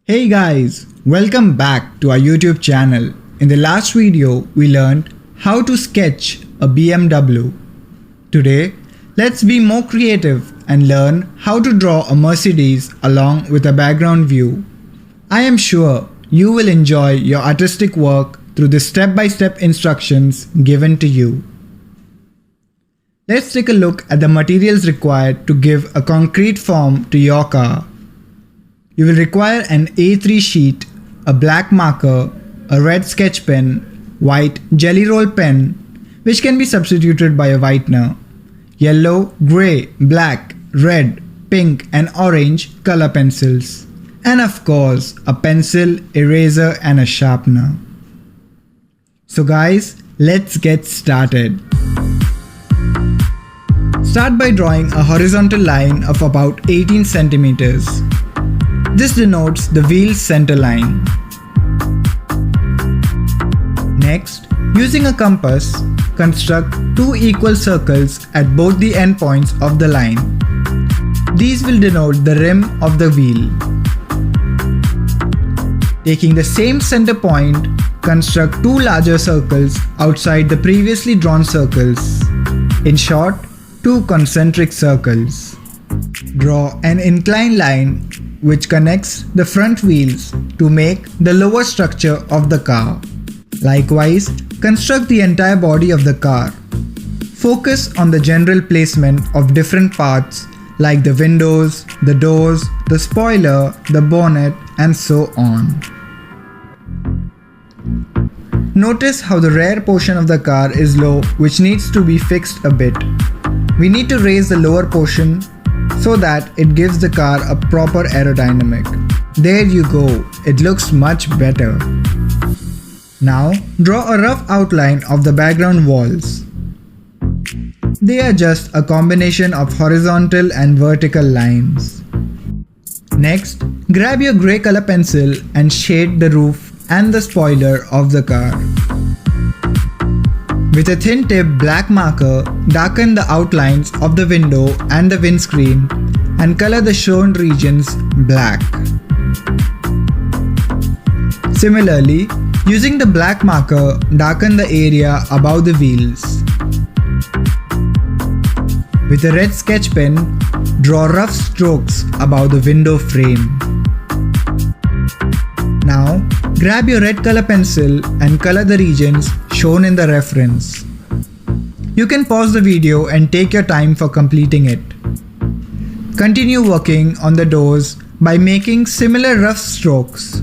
Hey guys, welcome back to our YouTube channel. In the last video, we learned how to sketch a BMW. Today, let's be more creative and learn how to draw a Mercedes along with a background view. I am sure you will enjoy your artistic work through the step-by-step instructions given to you. Let's take a look at the materials required to give a concrete form to your car. You will require an A3 sheet, a black marker, a red sketch pen, white jelly roll pen, which can be substituted by a whitener, yellow, grey, black, red, pink and orange color pencils, and of course a pencil, eraser and a sharpener. So guys, let's get started. Start by drawing a horizontal line of about 18 centimeters. This denotes the wheel's center line. Next, using a compass, construct two equal circles at both the endpoints of the line. These will denote the rim of the wheel. Taking the same center point, construct two larger circles outside the previously drawn circles. In short, two concentric circles. Draw an inclined line which connects the front wheels to make the lower structure of the car. Likewise, construct the entire body of the car. Focus on the general placement of different parts like the windows, the doors, the spoiler, the bonnet, and so on. Notice how the rear portion of the car is low, which needs to be fixed a bit. We need to raise the lower portion so that it gives the car a proper aerodynamic. There you go, it looks much better. Now, draw a rough outline of the background walls. They are just a combination of horizontal and vertical lines. Next, grab your grey color pencil and shade the roof and the spoiler of the car. With a thin tip black marker, darken the outlines of the window and the windscreen and color the shown regions black. Similarly, using the black marker, darken the area above the wheels. With a red sketch pen, draw rough strokes above the window frame. Now, grab your red color pencil and color the regions shown in the reference. You can pause the video and take your time for completing it. Continue working on the doors by making similar rough strokes.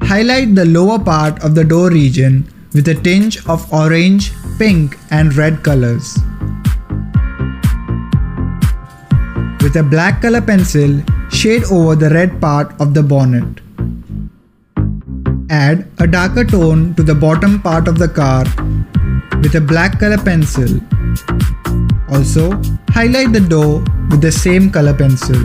Highlight the lower part of the door region with a tinge of orange, pink and red colors. With a black color pencil, shade over the red part of the bonnet. Add a darker tone to the bottom part of the car with a black color pencil. Also, highlight the door with the same color pencil.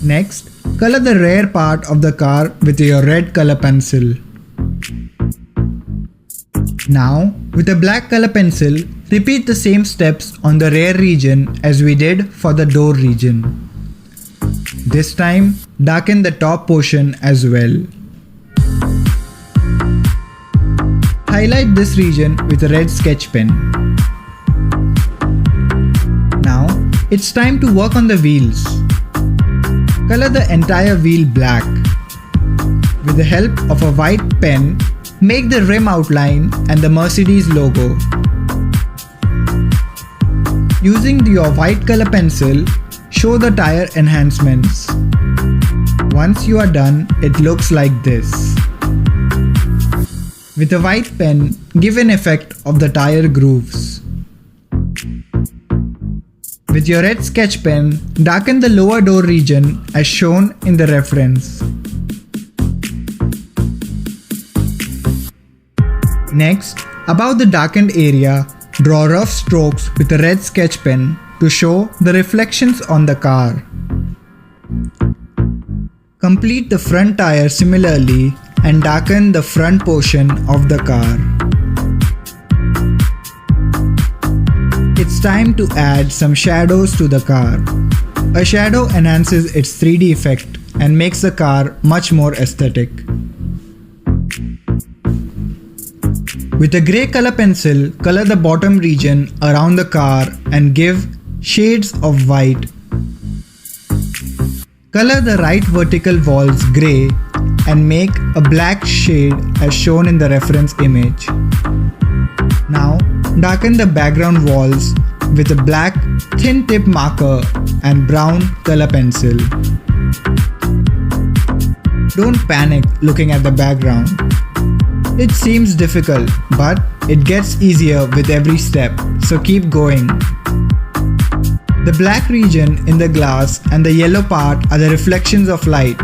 Next, color the rear part of the car with your red color pencil. Now, with a black color pencil, repeat the same steps on the rear region as we did for the door region. This time, darken the top portion as well. Highlight this region with a red sketch pen. Now, it's time to work on the wheels. Color the entire wheel black. With the help of a white pen, make the rim outline and the Mercedes logo. Using your white color pencil, show the tire enhancements. Once you are done, it looks like this. With a white pen, give an effect of the tire grooves. With your red sketch pen, darken the lower door region as shown in the reference. Next, above the darkened area, draw rough strokes with a red sketch pen to show the reflections on the car. Complete the front tire similarly and darken the front portion of the car. It's time to add some shadows to the car. A shadow enhances its 3D effect and makes the car much more aesthetic. With a grey color pencil, color the bottom region around the car and give shades of white. Color the right vertical walls grey and make a black shade as shown in the reference image. Now, darken the background walls with a black thin tip marker and brown color pencil. Don't panic looking at the background. It seems difficult, but it gets easier with every step, so keep going. The black region in the glass and the yellow part are the reflections of light,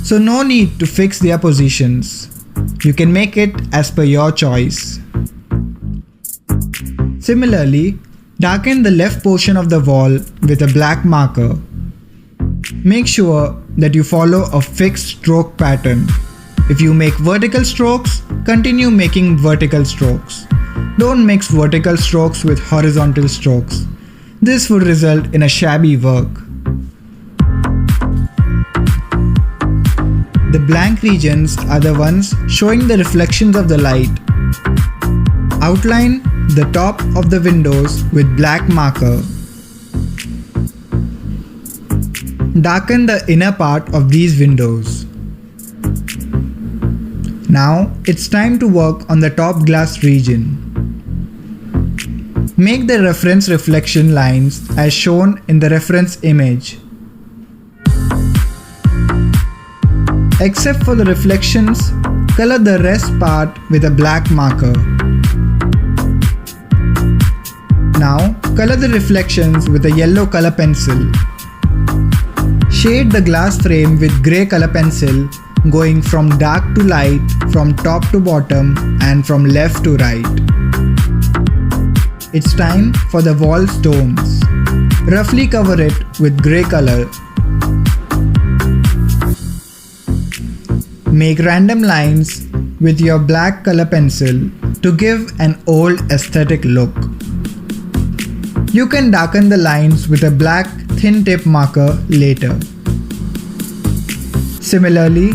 so no need to fix their positions. You can make it as per your choice. Similarly, darken the left portion of the wall with a black marker. Make sure that you follow a fixed stroke pattern. If you make vertical strokes, continue making vertical strokes. Don't mix vertical strokes with horizontal strokes. This would result in a shabby work. The blank regions are the ones showing the reflections of the light. Outline the top of the windows with black marker. Darken the inner part of these windows. Now it's time to work on the top glass region. Make the reference reflection lines as shown in the reference image. Except for the reflections, color the rest part with a black marker. Now color the reflections with a yellow color pencil. Shade the glass frame with grey color pencil, going from dark to light, from top to bottom, and from left to right. It's time for the wall stones. Roughly cover it with grey color. Make random lines with your black color pencil to give an old aesthetic look. You can darken the lines with a black thin tip marker later. Similarly,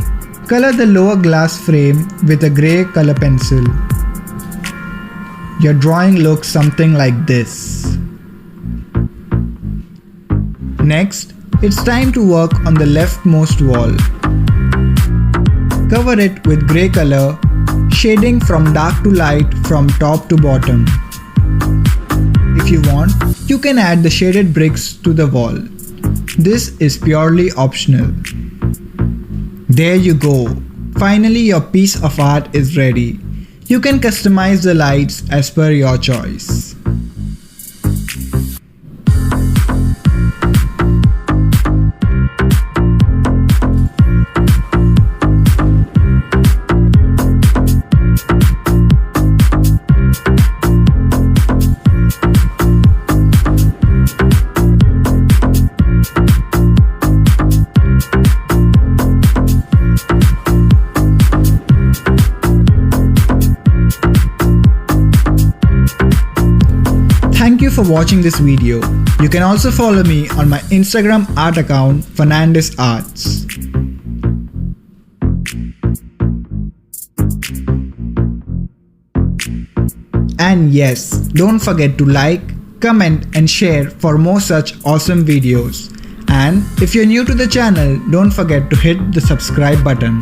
color the lower glass frame with a grey color pencil. Your drawing looks something like this. Next, it's time to work on the leftmost wall. Cover it with grey color, shading from dark to light from top to bottom. If you want, you can add the shaded bricks to the wall. This is purely optional. There you go. Finally, your piece of art is ready. You can customize the lights as per your choice. Thank you for watching this video. You can also follow me on my Instagram art account, Fernandez Arts. And yes, don't forget to like, comment and share for more such awesome videos. And if you're new to the channel, don't forget to hit the subscribe button.